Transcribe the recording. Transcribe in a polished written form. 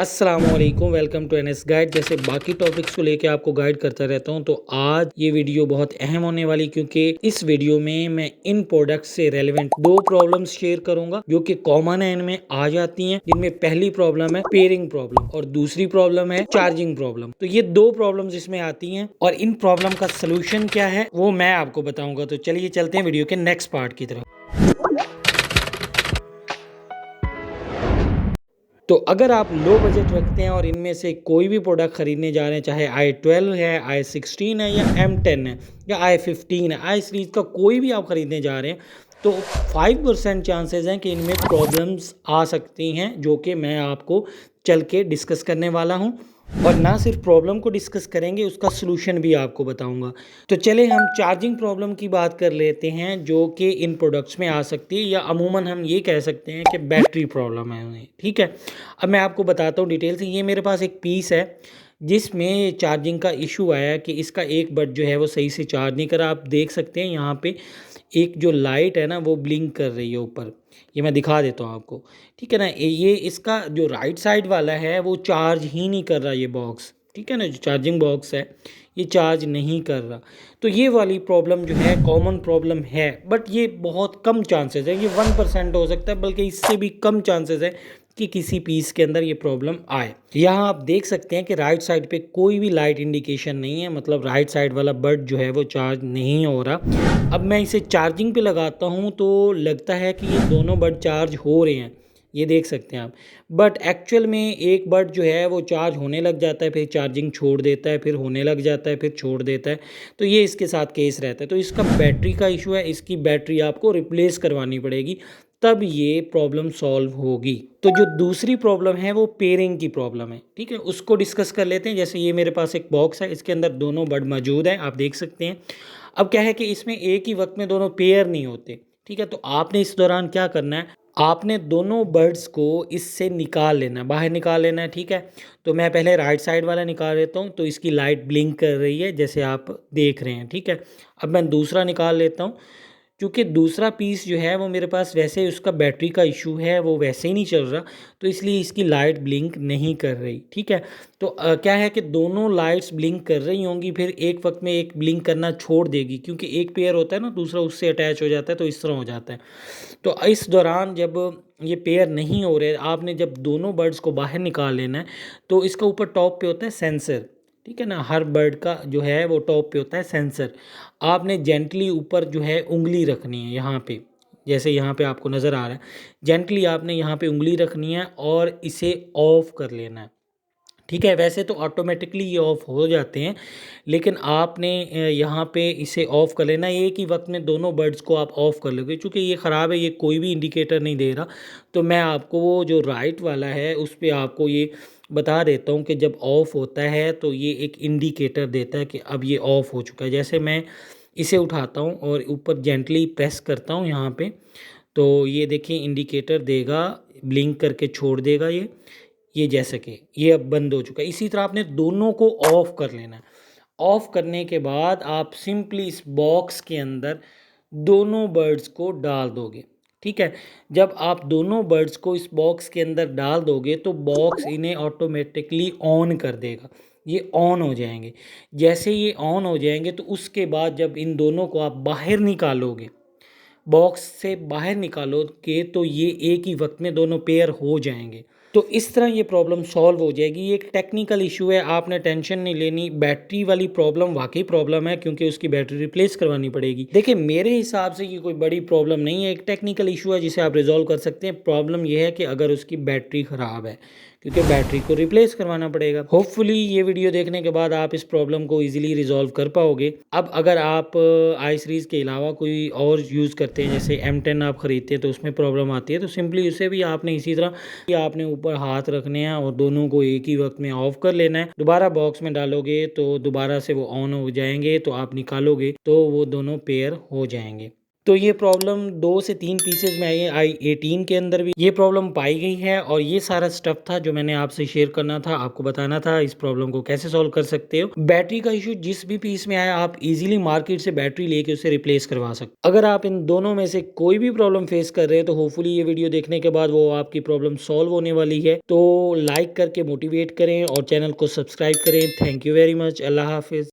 अस्सलामुअलैकुम, welcome to NS guide. जैसे बाकी टॉपिक्स को लेके आपको गाइड करता रहता हूं, तो आज ये वीडियो बहुत अहम होने वाली, क्योंकि इस वीडियो में मैं इन प्रोडक्ट्स से रेलेवेंट दो प्रॉब्लम्स शेयर करूंगा जो कि कॉमन है, इनमें आ जाती हैं। जिनमें पहली प्रॉब्लम है पेयरिंग प्रॉब्लम और दूसरी प्रॉब्लम है चार्जिंग प्रॉब्लम। तो ये दो प्रॉब्लम्स इसमें आती हैं और इन प्रॉब्लम का सोल्यूशन क्या है वो मैं आपको बताऊंगा। तो चलिए चलते हैं वीडियो के नेक्स्ट पार्ट की तरफ। तो अगर आप लो बजट रखते हैं और इनमें से कोई भी प्रोडक्ट खरीदने जा रहे हैं, चाहे i12 है, i16 है या M10 है या i15 है, i सीरीज का कोई भी आप खरीदने जा रहे हैं, तो 5% चांसेस हैं कि इनमें प्रॉब्लम्स आ सकती हैं, जो कि मैं आपको चल के डिस्कस करने वाला हूं। और ना सिर्फ प्रॉब्लम को डिस्कस करेंगे, उसका सलूशन भी आपको बताऊंगा। तो चले हम चार्जिंग प्रॉब्लम की बात कर लेते हैं, जो कि इन प्रोडक्ट्स में आ सकती है, या अमूमन हम ये कह सकते हैं कि बैटरी प्रॉब्लम है उन्हें। ठीक है, अब मैं आपको बताता हूँ डिटेल से। ये मेरे पास एक पीस है जिसमें चार्जिंग का इशू आया कि इसका एक बट जो है वो सही से चार्ज नहीं करा। आप देख सकते हैं यहाँ पे एक जो लाइट है ना वो ब्लिंक कर रही है ऊपर। ये मैं दिखा देता हूँ आपको, ठीक है ना। ये इसका जो राइट साइड वाला है वो चार्ज ही नहीं कर रहा, ये बॉक्स, ठीक है ना, जो चार्जिंग बॉक्स है ये चार्ज नहीं कर रहा। तो ये वाली प्रॉब्लम जो है कॉमन प्रॉब्लम है, बट ये बहुत कम चांसेस है, ये 1% हो सकता है, बल्कि इससे भी कम चांसेस है कि किसी पीस के अंदर ये प्रॉब्लम आए। यहाँ आप देख सकते हैं कि राइट साइड पे कोई भी लाइट इंडिकेशन नहीं है, मतलब राइट साइड वाला बट जो है वो चार्ज नहीं हो रहा। अब मैं इसे चार्जिंग पे लगाता हूँ तो लगता है कि ये दोनों बट चार्ज हो रहे हैं, ये देख सकते हैं आप। बट एक्चुअल में एक बट जो है वो चार्ज होने लग जाता है, फिर चार्जिंग छोड़ देता है, फिर होने लग जाता है, फिर छोड़ देता है। तो ये इसके साथ केस रहता है। तो इसका बैटरी का इशू है, इसकी बैटरी आपको रिप्लेस करवानी पड़ेगी, तब ये प्रॉब्लम सॉल्व होगी। तो जो दूसरी प्रॉब्लम है वो पेयरिंग की प्रॉब्लम है, ठीक है, उसको डिस्कस कर लेते हैं। जैसे ये मेरे पास एक बॉक्स है, इसके अंदर दोनों बड मौजूद हैं, आप देख सकते हैं। अब क्या है कि इसमें एक ही वक्त में दोनों पेयर नहीं होते, ठीक है। तो आपने इस दौरान क्या करना है, आपने दोनों बर्ड्स को इससे निकाल लेना है, बाहर निकाल लेना है, ठीक है। तो मैं पहले राइट साइड वाला निकाल लेता हूँ, तो इसकी लाइट ब्लिंक कर रही है जैसे आप देख रहे हैं, ठीक है। अब मैं दूसरा निकाल लेता हूँ, क्योंकि दूसरा पीस जो है वो मेरे पास वैसे उसका बैटरी का इशू है, वो वैसे ही नहीं चल रहा, तो इसलिए इसकी लाइट ब्लिंक नहीं कर रही, ठीक है। तो क्या है कि दोनों लाइट्स ब्लिंक कर रही होंगी, फिर एक वक्त में एक ब्लिंक करना छोड़ देगी, क्योंकि एक पेयर होता है ना, दूसरा उससे अटैच हो जाता है, तो इस तरह हो जाता है। तो इस दौरान जब ये पेयर नहीं हो रहे, आपने जब दोनों बर्ड्स को बाहर निकाल लेना है, तो इसका ऊपर टॉप पे होता है सेंसर, ठीक है ना। हर बर्ड का जो है वो टॉप पे होता है सेंसर। आपने जेंटली ऊपर जो है उंगली रखनी है यहाँ पे, जैसे यहाँ पे आपको नज़र आ रहा है, जेंटली आपने यहाँ पे उंगली रखनी है और इसे ऑफ कर लेना है, ठीक है। वैसे तो ऑटोमेटिकली ये ऑफ़ हो जाते हैं, लेकिन आपने यहाँ पे इसे ऑफ़ कर लेना है। एक ही वक्त में दोनों बर्ड्स को आप ऑफ़ कर लोगे, चूँकि ये ख़राब है, ये कोई भी इंडिकेटर नहीं दे रहा। तो मैं आपको वो जो राइट वाला है उस पे आपको ये बता देता हूँ कि जब ऑफ़ होता है तो ये एक इंडिकेटर देता है कि अब ये ऑफ़ हो चुका है। जैसे मैं इसे उठाता हूँ और ऊपर जेंटली प्रेस करता हूँ यहाँ पे, तो ये देखिए इंडिकेटर देगा, ब्लिंक करके छोड़ देगा ये जैसे कि ये अब बंद हो चुका है। इसी तरह आपने दोनों को ऑफ कर लेना है। ऑफ करने के बाद आप सिंपली इस बॉक्स के अंदर दोनों बर्ड्स को डाल दोगे, ठीक है। जब आप दोनों बर्ड्स को इस बॉक्स के अंदर डाल दोगे तो बॉक्स इन्हें ऑटोमेटिकली ऑन कर देगा, ये ऑन हो जाएंगे। जैसे ये ऑन हो जाएंगे तो उसके बाद जब इन दोनों को आप बाहर निकालोगे, बॉक्स से बाहर निकालोगे, तो ये एक ही वक्त में दोनों पेयर हो जाएंगे। तो इस तरह ये प्रॉब्लम सॉल्व हो जाएगी। ये एक टेक्निकल इशू है, आपने टेंशन नहीं लेनी। बैटरी वाली प्रॉब्लम वाकई प्रॉब्लम है, क्योंकि उसकी बैटरी रिप्लेस करवानी पड़ेगी। देखिए मेरे हिसाब से ये कोई बड़ी प्रॉब्लम नहीं है, एक टेक्निकल इशू है जिसे आप रिजॉल्व कर सकते हैं। प्रॉब्लम ये है कि अगर उसकी बैटरी ख़राब है, क्योंकि बैटरी को रिप्लेस करवाना पड़ेगा। होपफुली ये वीडियो देखने के बाद आप इस प्रॉब्लम को इजीली रिजॉल्व कर पाओगे। अब अगर आप आई सीरीज़ के अलावा कोई और यूज़ करते हैं, जैसे M10 आप ख़रीदते हैं तो उसमें प्रॉब्लम आती है, तो सिंपली उसे भी आपने इसी तरह कि आपने ऊपर हाथ रखने हैं और दोनों को एक ही वक्त में ऑफ कर लेना है। दोबारा बॉक्स में डालोगे तो दोबारा से वो ऑन हो जाएंगे, तो आप निकालोगे तो वो दोनों पेयर हो जाएंगे। तो ये प्रॉब्लम 2 से 3 पीसेज़ में आई i18 के अंदर भी ये प्रॉब्लम पाई गई है और ये सारा स्टफ़ था जो मैंने आपसे शेयर करना था, आपको बताना था इस प्रॉब्लम को कैसे सॉल्व कर सकते हो। बैटरी का इश्यू जिस भी पीस में आया आप ईज़िली मार्केट से बैटरी लेके उसे रिप्लेस करवा सकते। अगर आप इन दोनों में से कोई भी प्रॉब्लम फेस कर रहे हैं तो होपफुली ये वीडियो देखने के बाद वो आपकी प्रॉब्लम सॉल्व होने वाली है। तो लाइक करके मोटिवेट करें और चैनल को सब्सक्राइब करें। Thank you very much. अल्लाह हाफ़िज़।